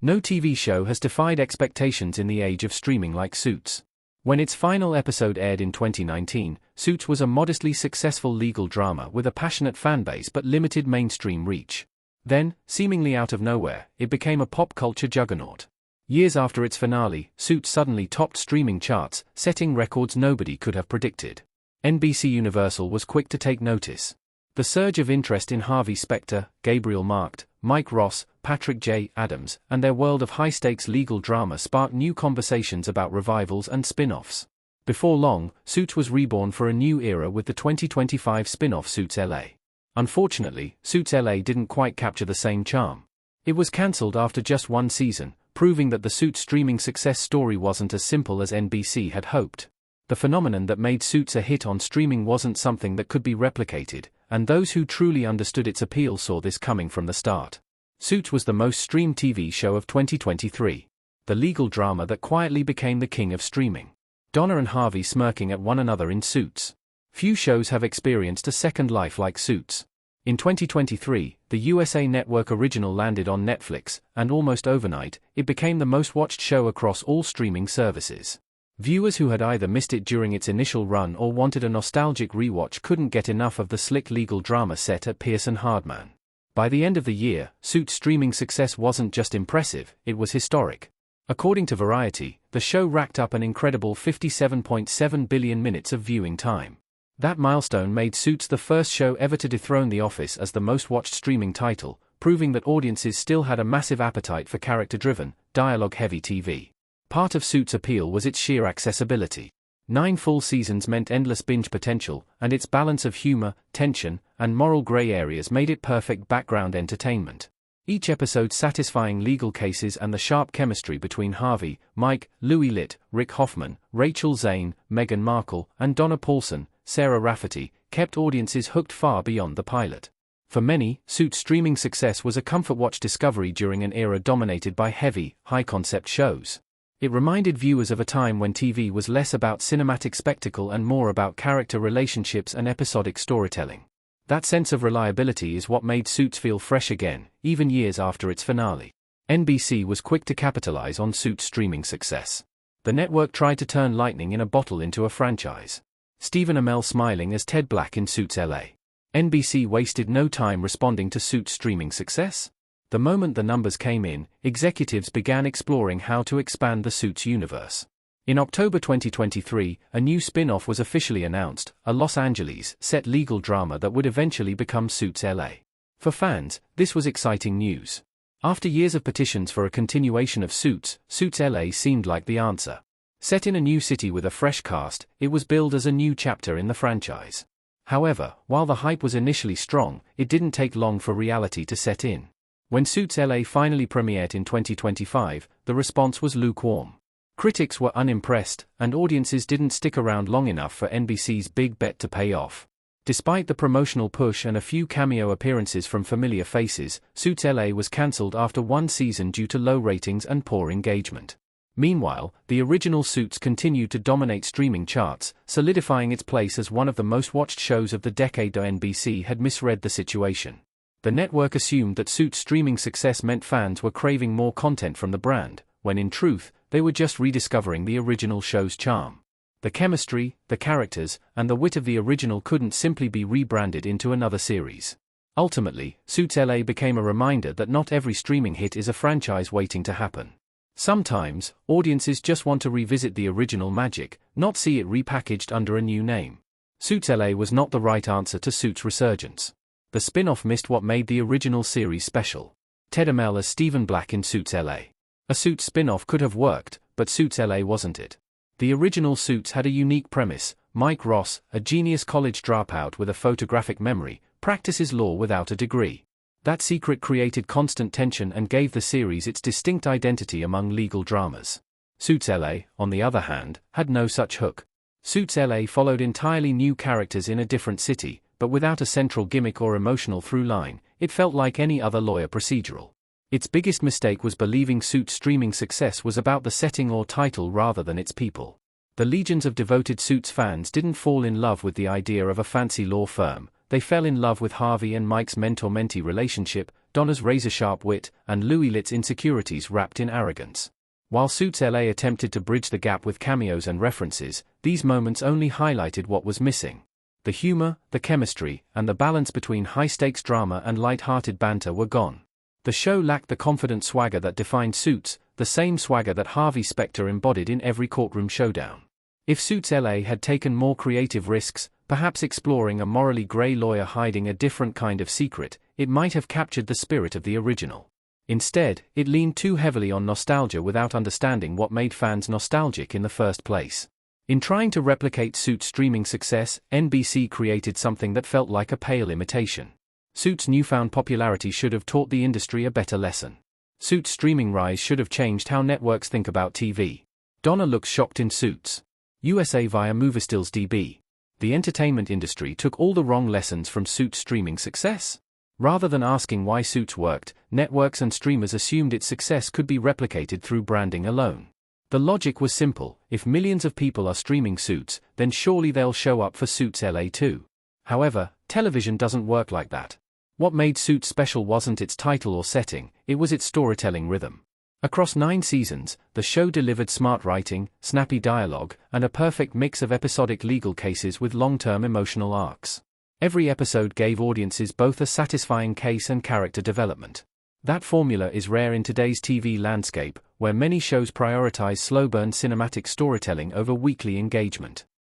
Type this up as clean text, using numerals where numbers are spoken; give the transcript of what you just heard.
No TV show has defied expectations in the age of streaming like Suits. When its final episode aired in 2019, Suits was a modestly successful legal drama with a passionate fanbase but limited mainstream reach. Then, seemingly out of nowhere, it became a pop culture juggernaut. Years after its finale, Suits suddenly topped streaming charts, setting records nobody could have predicted. NBC Universal was quick to take notice. The surge of interest in Harvey Specter, Gabriel Marked, Mike Ross, Patrick J. Adams, and their world of high-stakes legal drama sparked new conversations about revivals and spin-offs. Before long, Suits was reborn for a new era with the 2025 spin-off Suits LA. Unfortunately, Suits LA didn't quite capture the same charm. It was cancelled after just one season, proving that the Suits streaming success story wasn't as simple as NBC had hoped. The phenomenon that made Suits a hit on streaming wasn't something that could be replicated, and those who truly understood its appeal saw this coming from the start. Suits was the most streamed TV show of 2023. The legal drama that quietly became the king of streaming. Donna and Harvey smirking at one another in Suits. Few shows have experienced a second life like Suits. In 2023, the USA Network original landed on Netflix, and almost overnight, it became the most watched show across all streaming services. Viewers who had either missed it during its initial run or wanted a nostalgic rewatch couldn't get enough of the slick legal drama set at Pearson Hardman. By the end of the year, Suits' streaming success wasn't just impressive, it was historic. According to Variety, the show racked up an incredible 57.7 billion minutes of viewing time. That milestone made Suits the first show ever to dethrone The Office as the most-watched streaming title, proving that audiences still had a massive appetite for character-driven, dialogue-heavy TV. Part of Suits' appeal was its sheer accessibility. 9 full seasons meant endless binge potential, and its balance of humor, tension, and moral gray areas made it perfect background entertainment. Each episode satisfying legal cases and the sharp chemistry between Harvey, Mike, Louis Litt, Rick Hoffman, Rachel Zane, Meghan Markle, and Donna Paulson, Sarah Rafferty, kept audiences hooked far beyond the pilot. For many, Suits' streaming success was a comfort watch discovery during an era dominated by heavy, high-concept shows. It reminded viewers of a time when TV was less about cinematic spectacle and more about character relationships and episodic storytelling. That sense of reliability is what made Suits feel fresh again, even years after its finale. NBC was quick to capitalize on Suits' streaming success. The network tried to turn lightning in a bottle into a franchise. Stephen Amell smiling as Ted Black in Suits LA. NBC wasted no time responding to Suits' streaming success. The moment the numbers came in, executives began exploring how to expand the Suits universe. In October 2023, a new spin-off was officially announced, a Los Angeles-set legal drama that would eventually become Suits LA. For fans, this was exciting news. After years of petitions for a continuation of Suits, Suits LA seemed like the answer. Set in a new city with a fresh cast, it was billed as a new chapter in the franchise. However, while the hype was initially strong, it didn't take long for reality to set in. When Suits LA finally premiered in 2025, the response was lukewarm. Critics were unimpressed, and audiences didn't stick around long enough for NBC's big bet to pay off. Despite the promotional push and a few cameo appearances from familiar faces, Suits LA was cancelled after one season due to low ratings and poor engagement. Meanwhile, the original Suits continued to dominate streaming charts, solidifying its place as one of the most-watched shows of the decade. Though NBC had misread the situation. The network assumed that Suits' streaming success meant fans were craving more content from the brand, when in truth, they were just rediscovering the original show's charm. The chemistry, the characters, and the wit of the original couldn't simply be rebranded into another series. Ultimately, Suits LA became a reminder that not every streaming hit is a franchise waiting to happen. Sometimes, audiences just want to revisit the original magic, not see it repackaged under a new name. Suits LA was not the right answer to Suits' resurgence. The spin-off missed what made the original series special. Ted Amell as Stephen Black in Suits LA. A Suits spin-off could have worked, but Suits LA wasn't it. The original Suits had a unique premise. Mike Ross, a genius college dropout with a photographic memory, practices law without a degree. That secret created constant tension and gave the series its distinct identity among legal dramas. Suits LA, on the other hand, had no such hook. Suits LA followed entirely new characters in a different city, but without a central gimmick or emotional through line. It felt like any other lawyer procedural. Its biggest mistake was believing Suits' streaming success was about the setting or title rather than its people. The legions of devoted Suits fans didn't fall in love with the idea of a fancy law firm, they fell in love with Harvey and Mike's mentor-mentee relationship, Donna's razor-sharp wit, and Louis Litt's insecurities wrapped in arrogance. While Suits LA attempted to bridge the gap with cameos and references, these moments only highlighted what was missing. The humor, the chemistry, and the balance between high-stakes drama and light-hearted banter were gone. The show lacked the confident swagger that defined Suits, the same swagger that Harvey Specter embodied in every courtroom showdown. If Suits LA had taken more creative risks, perhaps exploring a morally grey lawyer hiding a different kind of secret, it might have captured the spirit of the original. Instead, it leaned too heavily on nostalgia without understanding what made fans nostalgic in the first place. In trying to replicate Suits' streaming success, NBC created something that felt like a pale imitation. Suits' newfound popularity should have taught the industry a better lesson. Suits' streaming rise should have changed how networks think about TV. Donna looks shocked in Suits. USA via Moviestills DB. The entertainment industry took all the wrong lessons from Suits' streaming success. Rather than asking why Suits worked, networks and streamers assumed its success could be replicated through branding alone. The logic was simple: if millions of people are streaming Suits, then surely they'll show up for Suits LA too. However, television doesn't work like that. What made Suits special wasn't its title or setting, it was its storytelling rhythm. Across 9 seasons, the show delivered smart writing, snappy dialogue, and a perfect mix of episodic legal cases with long-term emotional arcs. Every episode gave audiences both a satisfying case and character development. That formula is rare in today's TV landscape, where many shows prioritize slow-burn cinematic storytelling over weekly engagement.